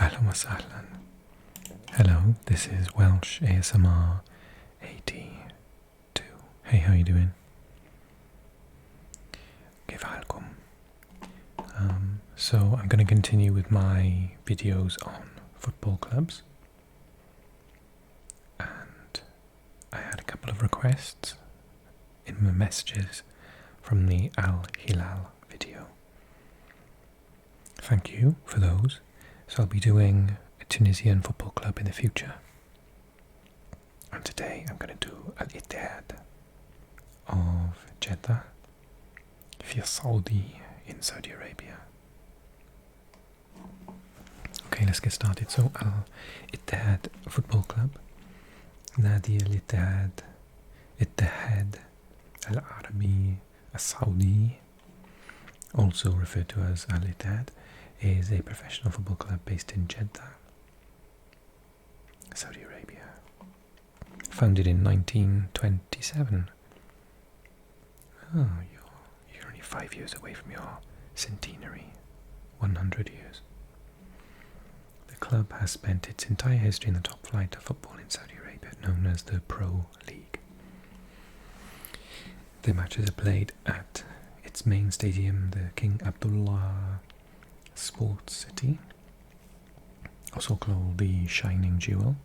Ahlan wa sahlan. Hello, this is Welsh ASMR 82. Hey, how you doing? كيف حالكم? So I'm going to continue with my videos on football clubs, and I had a couple of requests in my messages from the Al-Hilal video. Thank you for those. So I'll be doing a Tunisian football club in the future, and today I'm going to do Al-Ittihad of Jeddah في Saudi in Saudi Arabia. Okay, let's get started. So Al-Ittihad Football Club, نادي الاتحاد, اتحاد العربي السعودي, also referred to as Al-Ittihad, is a professional football club based in Jeddah, Saudi Arabia. Founded in 1927. Oh, you're only 5 years away from your centenary, 100 years. The club has spent its entire history in the top flight of football in Saudi Arabia, known as the Pro League. The matches are played at its main stadium, the King Abdullah Sports City, also called the Shining Jewel,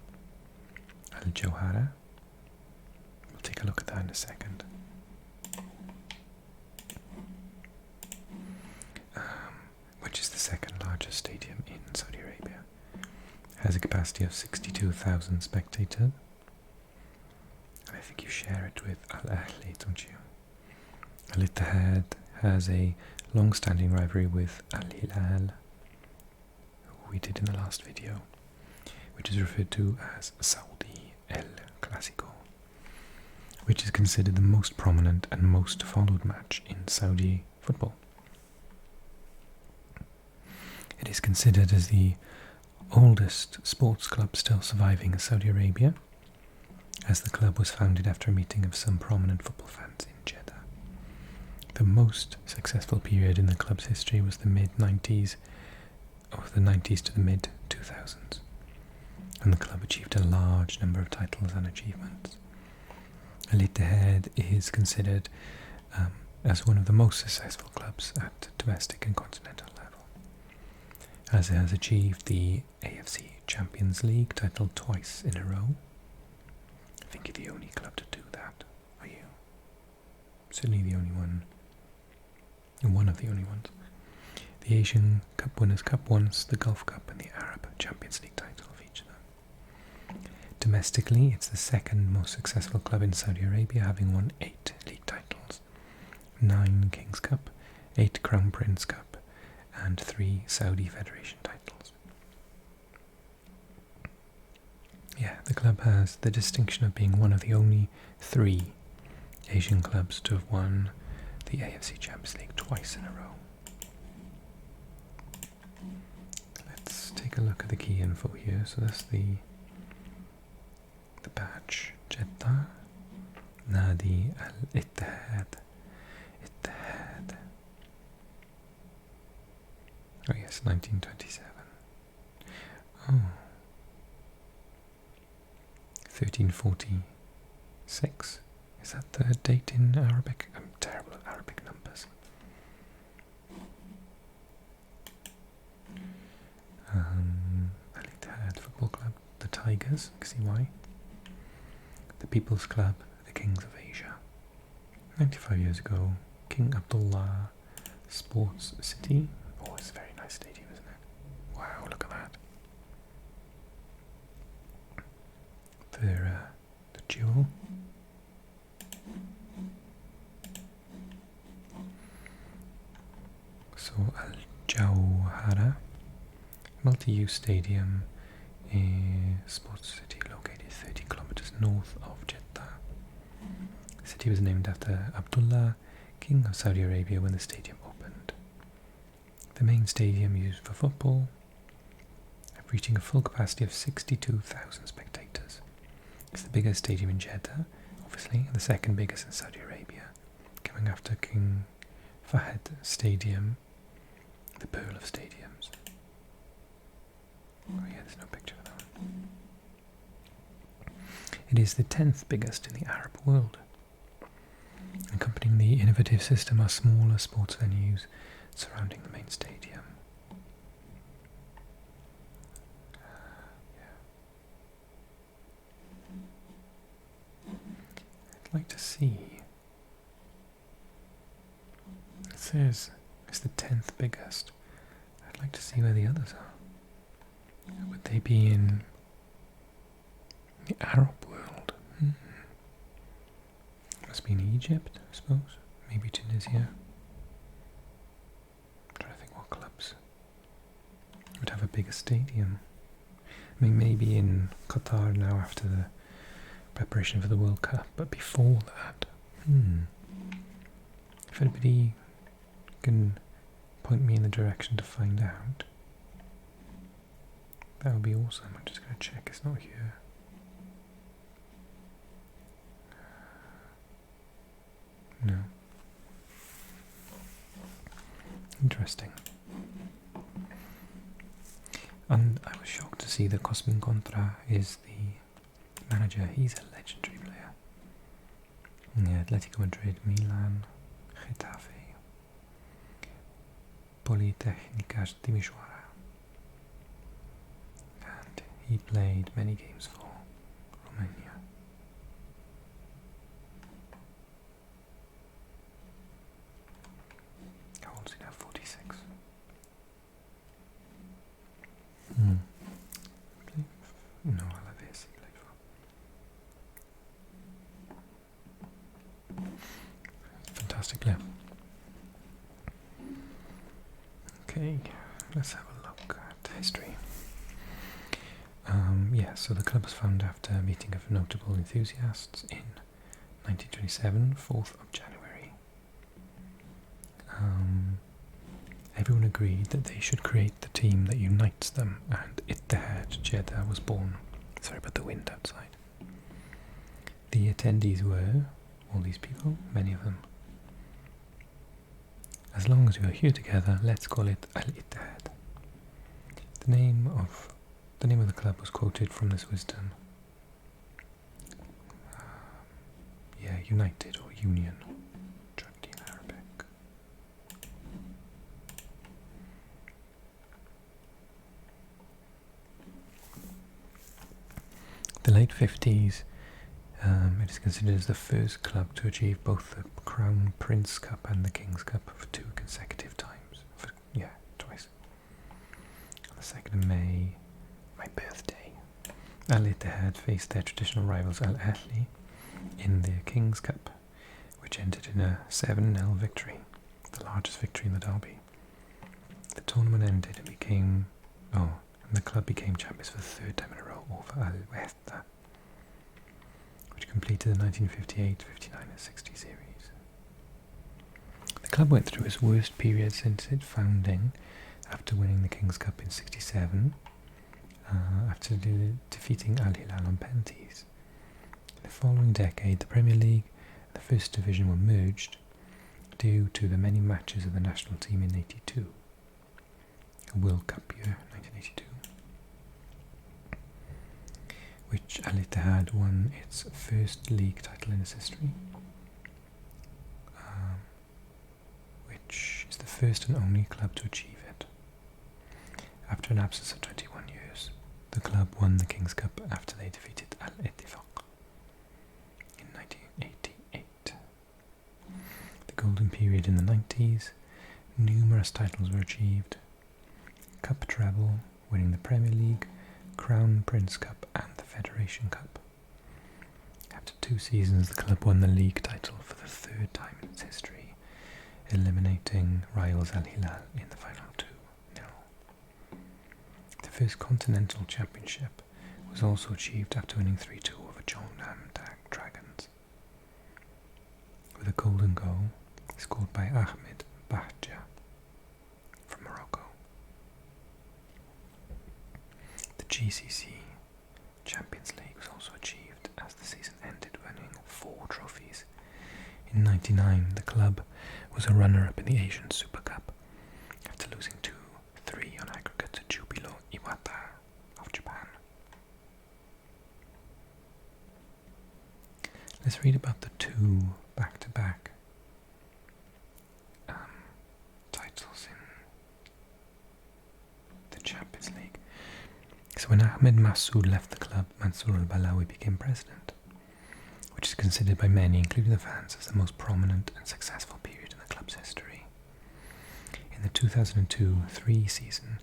Al-Jawhara. We'll take a look at that in a second. Which is the second largest stadium in Saudi Arabia. Has a capacity of 62,000 spectators. And I think you share it with Al-Ahli, don't you? Al-Ittihad has a long-standing rivalry with Al-Hilal, who we did in the last video, which is referred to as Saudi El Clasico, which is considered the most prominent and most followed match in Saudi football. It is considered as the oldest sports club still surviving in Saudi Arabia, as the club was founded after a meeting of some prominent football fans in Jeddah. The most successful period in the club's history was the mid-90s, or the 90s to the mid-2000s, and the club achieved a large number of titles and achievements. Al-Ittihad is considered as one of the most successful clubs at domestic and continental level, as it has achieved the AFC Champions League title twice in a row. I think you're the only club to do that, are you? Certainly the only one. One of the only ones. The Asian Cup Winners' Cup once, the Gulf Cup and the Arab Champions League title of each of them. Domestically, it's the second most successful club in Saudi Arabia, having won 8 league titles, 9 Kings Cup, 8 Crown Prince Cup, and 3 Saudi Federation titles. Yeah, the club has the distinction of being one of the only 3 Asian clubs to have won the AFC Champions League twice in a row. Let's take a look at the key info here. So that's the badge. Jeddah, Nadi Al-Ittihad. Ittihad. Oh yes, 1927. Oh. 1346. Is that the date in Arabic? I'm terrible at Arabic numbers. Al-Ittihad Football Club, the Tigers, you can see why. The People's Club, the Kings of Asia. 95 years ago, King Abdullah Sports City. Oh, it's a very nice stadium, isn't it? Wow, look at that. The Jewel. So Al-Jawhara, multi-use stadium, a sports city located 30 kilometers north of Jeddah. The city was named after Abdullah, King of Saudi Arabia, when the stadium opened. The main stadium used for football, reaching a full capacity of 62,000 spectators. It's the biggest stadium in Jeddah, obviously, and the second biggest in Saudi Arabia, coming after King Fahd Stadium, the Pearl of Stadiums. It is the 10th biggest in the Arab world. Accompanying the innovative system are smaller sports venues surrounding the main stadium. I'd like to see. It says it's the 10th biggest. I'd like to see where the others are. Would they be in the Arab world? Must be in Egypt, I suppose. Maybe Tunisia. I'm trying to think what clubs would have a bigger stadium. I mean, maybe in Qatar now after the preparation for the World Cup, but before that, if anybody can point me in the direction to find out, that would be awesome. I'm just going to check, it's not here. No. Interesting. And I was shocked to see that Cosmin Contra is the manager. He's a legendary player. Yeah, Atletico Madrid, Milan, Getafe, Politehnicas Timișoara. And he played many games for Romania. How old is he now? 46. No, Alaves he played for. Fantastic player. Okay, let's have a look at history. Yeah, so the club was founded after a meeting of notable enthusiasts in 1927, 4th of January. Everyone agreed that they should create the team that unites them, and Ittihad Jeddah was born. Sorry about the wind outside. The attendees were all these people, many of them. As long as we are here together, let's call it Al-Ittihad. The name of the club was quoted from this wisdom. United or union. In Arabic. The late 50s, it is considered as the first club to achieve both the Crown Prince Cup and the King's Cup for 2 consecutive times. Twice. On the 2nd of May, my birthday, Al-Ittihad faced their traditional rivals Al-Ahli in the King's Cup, which ended in a 7-0 victory, the largest victory in the derby. The tournament ended and the club became champions for the 3rd time in a row over Al-Ittihad, which completed the 1958, 59 and 60 series. The club went through its worst period since its founding after winning the King's Cup in 67, after defeating Al-Hilal on penalties. In the following decade, the Premier League and the First Division were merged due to the many matches of the national team in 82, a World Cup year, 1982. Which Al-Ittihad won its first league title in its history, which is the first and only club to achieve it. After an absence of 21 years, the club won the King's Cup after they defeated Al-Ittifaq in 1988. The golden period in the 90s, numerous titles were achieved. Cup treble, winning the Premier League, Crown Prince Cup and the Federation Cup. After 2 seasons, the club won the league title for the 3rd time in its history, eliminating rivals Al-Hilal in the final 2-0. The first continental championship was also achieved after winning 3-2 over Jeonnam Dragons, with a golden goal scored by Ahmed Bahja from Morocco. The GCC Champions League was also achieved as the season ended, winning 4 trophies. In 1999, the club was a runner-up in the Asian Super Cup after losing 2-3 on aggregate to Jubilo Iwata of Japan. Let's read about the two back-to-back titles in the Champions League. So when Ahmed Massoud left the club, Mansour al-Balawi became president, which is considered by many, including the fans, as the most prominent and successful period in the club's history. In the 2002-03 season,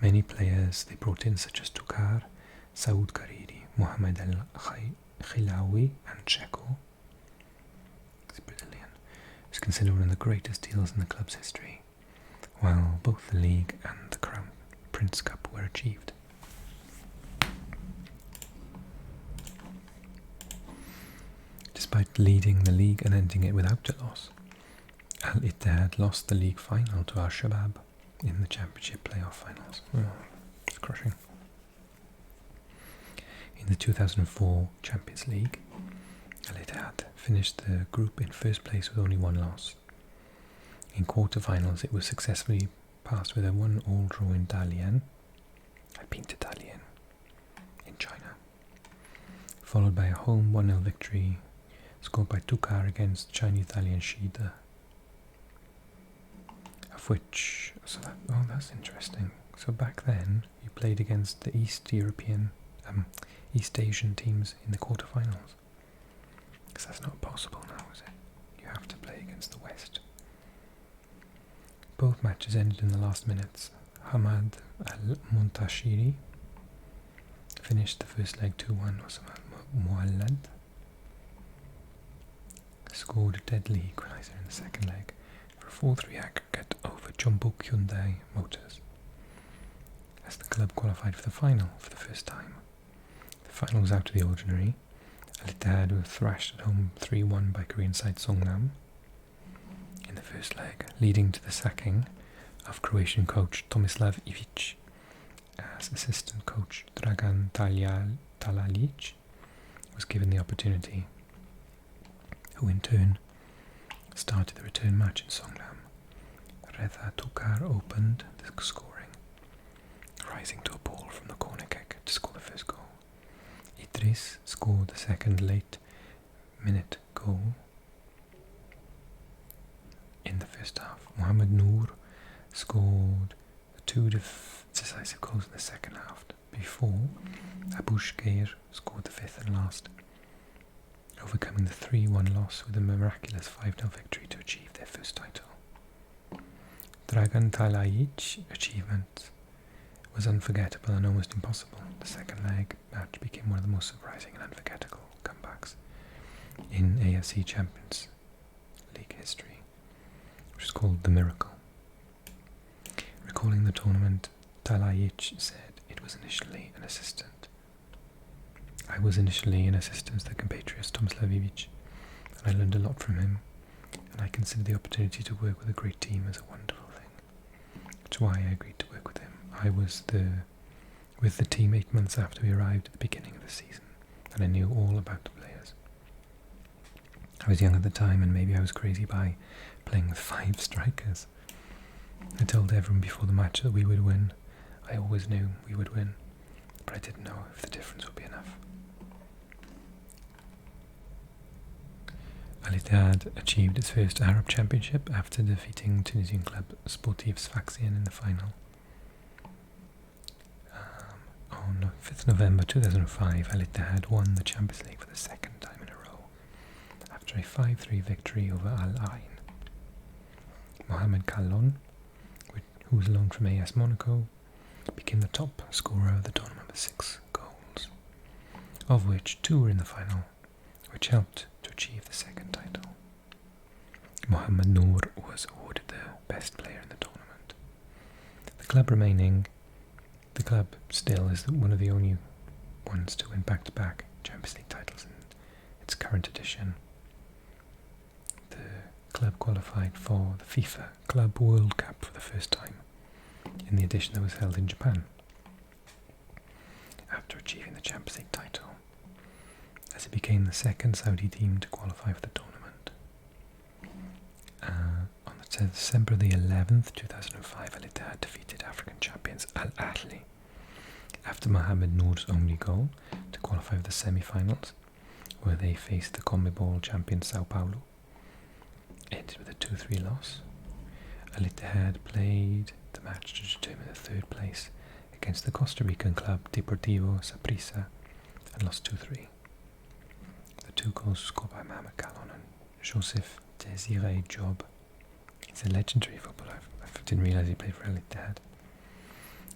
many players they brought in, such as Tukar, Saoud Kariri, Mohamed Al-Khilawi and Cheko, it's Brazilian, was considered one of the greatest deals in the club's history, while both the league and the Crown Prince Cup were achieved. Despite leading the league and ending it without a loss, Al-Ittihad lost the league final to Al-Shabaab in the championship playoff finals. It's crushing. In the 2004 Champions League, Al-Ittihad finished the group in first place with only one loss. In quarter-finals, it was successfully passed with a 1-1 draw in Dalian. I've been to Dalian in China. Followed by a home 1-0 victory scored by Tukar against Chinese Dalian Shida. Of which, that's interesting. So back then, you played against the East Asian teams in the quarterfinals. Because that's not possible now, is it? You have to play against the West. Both matches ended in the last minutes. Hamad Al-Muntashiri finished the first leg 2-1. Osman Muallad scored a deadly equaliser in the second leg for a 4-3 aggregate over Jeonbuk Hyundai Motors, as the club qualified for the final for the first time. The final was out of the ordinary. Al-Ittihad were thrashed at home 3-1 by Korean side Songnam in the first leg, leading to the sacking of Croatian coach Tomislav Ivic, as assistant coach Dragan Talalic was given the opportunity, who in turn started the return match in Songnam. Reza Tukar opened the scoring, rising to a ball from the corner kick to score the first goal. Idris scored the second late-minute goal in the first half. Mohamed Noor scored the two decisive goals in the second half, before Abushgeir scored the fifth and last, overcoming the 3-1 loss with a miraculous 5-0 victory to achieve their first title. Dragan Talaic achievement was unforgettable and almost impossible. The second leg match became one of the most surprising and unforgettable comebacks in AFC Champions League history, which is called The Miracle. Recalling the tournament, Talaic said, "It was initially an assistant. I was initially an assistant to the compatriot Tomislav Ivic, and I learned a lot from him, and I considered the opportunity to work with a great team as a wonderful thing. That's why I agreed to work with him. I was with the team 8 months after we arrived at the beginning of the season, and I knew all about the players. I was young at the time, and maybe I was crazy by playing with 5 strikers. I told everyone before the match that we would win. I always knew we would win, but I didn't know if the difference would be enough." Al-Ittihad achieved its first Arab Championship after defeating Tunisian club Sportif Sfaxien in the final. On 5th November 2005, Al-Ittihad won the Champions League for the second time in a row, after a 5-3 victory over Al-Ain. Mohamed Kallon, who was loaned from AS Monaco, became the top scorer of the tournament with 6 goals, of which 2 were in the final, which helped to achieve the second title. Mohamed Noor was awarded the best player in the tournament. The club still is one of the only ones to win back-to-back Champions League titles in its current edition. The club qualified for the FIFA Club World Cup for the first time, in the edition that was held in Japan, after achieving the Champions League title, as it became the second Saudi team to qualify for the tournament. On December the 11th, 2005, Al-Ittihad defeated African champions Al-Ahli after Mohamed Noor's only goal to qualify for the semi-finals, where they faced the CONMEBOL champion Sao Paulo. Ended with a 2-3 loss. Al-Ittihad played the match to determine the third place against the Costa Rican club Deportivo Saprissa and lost 2-3. The 2 goals were scored by Mohamed Kallon and Joseph Desiré Job. He's a legendary footballer. I didn't realise he played for Al-Ittihad.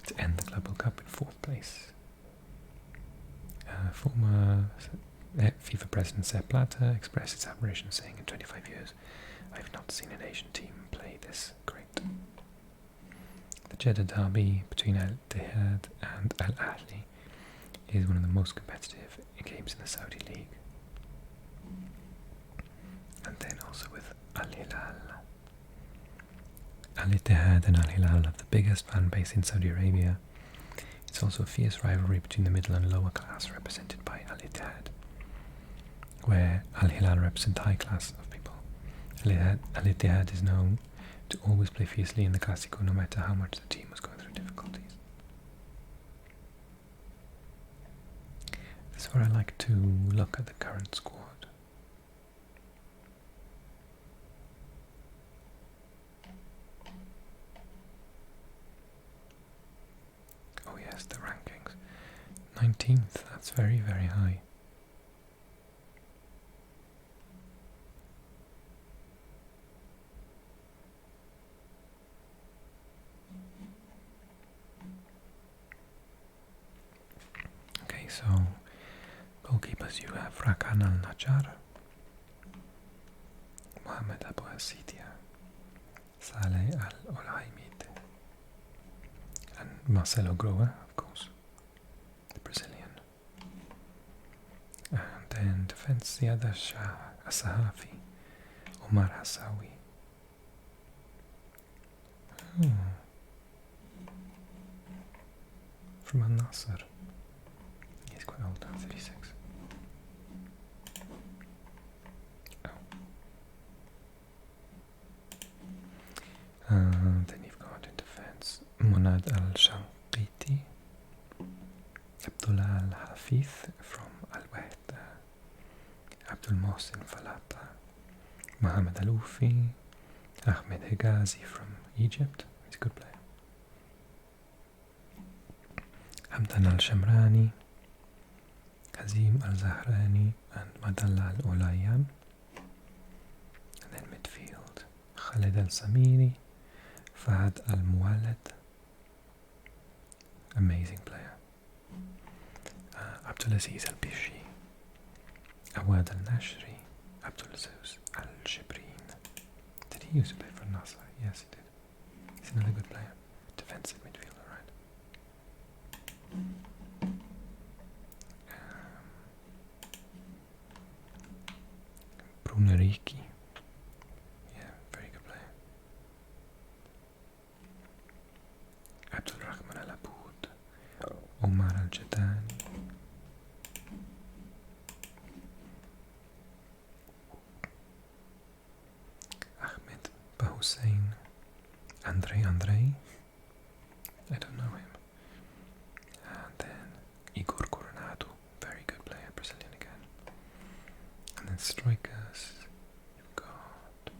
To end the Club World Cup in 4th place. Former FIFA president Sepp Blatter expressed his admiration, saying, "In 25 years, I've not seen an Asian team play this great." The Jeddah derby between Al-Ittihad and Al-Ahli is one of the most competitive games in the Saudi League. And then also with Al-Hilal. Al-Ittihad and Al-Hilal have the biggest fan base in Saudi Arabia. It's also a fierce rivalry between the middle and lower class, represented by Al-Ittihad, where Al-Hilal represent high class of people. Al-Ittihad is known to always play fiercely in the Clásico, no matter how much the team was going through difficulties. This is where I like to look at the current squad. Oh yes, the rankings. 19th, that's very, very high. Okay, so goalkeepers, you have Rakan Al-Najjar, Mohamed Abu Asidia, Saleh Al-Olaimid, and Marcelo Groa, of course, the Brazilian. And then defense, Ziada Shah Asahafi, Omar Hassawi. From Al-Nasr. He's quite old now, 36. Then you've got in defense Munad Al-Shanqiti, Abdullah Al-Hafith from Al-Wahda, Abdul Mohsin Falata, Mohamed Al-Ufi, Ahmed Higazi from Egypt, he's a good player, Hamdan Al-Shamrani, Hazim Al-Zahrani and Madalla Al-Ulayan. And then midfield, Khalid Al-Samiri, Fahad Al-Muwalad, amazing player, Abdulaziz Al-Bishi, Awad Al-Nashri, Abdulaziz Al-Shibreen. Did he used to play for Nasr? Yes, he did. He's another good player. Defensive midfielder, right? Brunariki. Yeah, very good player. Abdul Rahman Al-Aboud, Omar Al-Jadani, Ahmed Bahussein, Andrei, I don't know him. And then Igor Coronado, very good player, Brazilian again. And then strikers, you've got,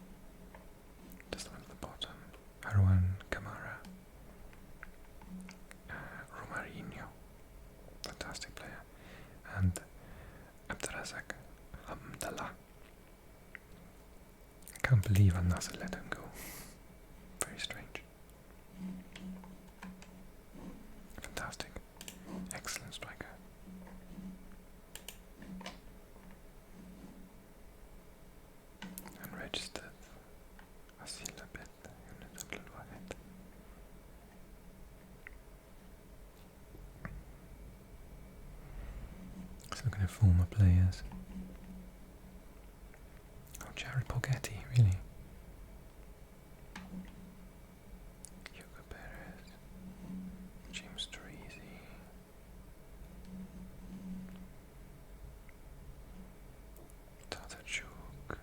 just one at the bottom, Harwan Kamara, Romarinho, fantastic player, and Abdurazak Hamdallah. I can't believe Al-Nasr let him go. Very strange. Fantastic. Excellent striker. And registered Asila Bet Unit Abdul-Wahid. So looking at former players. Oh, Jared Pogetti, really? Hugo Perez, James Treasy, Tatachuk,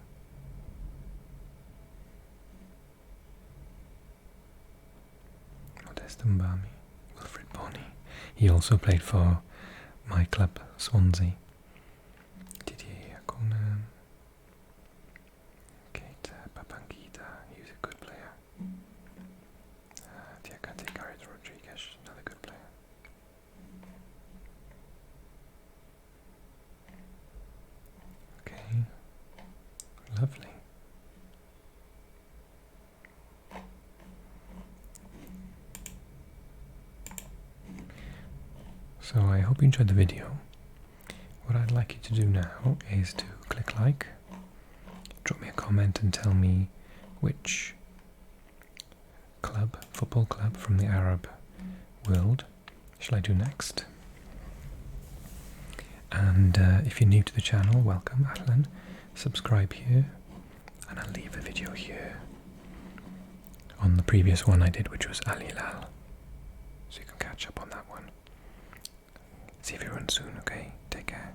Modest Mbami, Wilfred Bonney. He also played for my club, Swansea. Didier So I hope you enjoyed the video. What I'd like you to do now is to click like, drop me a comment and tell me which club, football club from the Arab world shall I do next. And if you're new to the channel, welcome, Ahlan. Subscribe here, and I'll leave a video here on the previous one I did, which was Al-Hilal, so you can catch up on that one. See everyone soon, okay? Take care.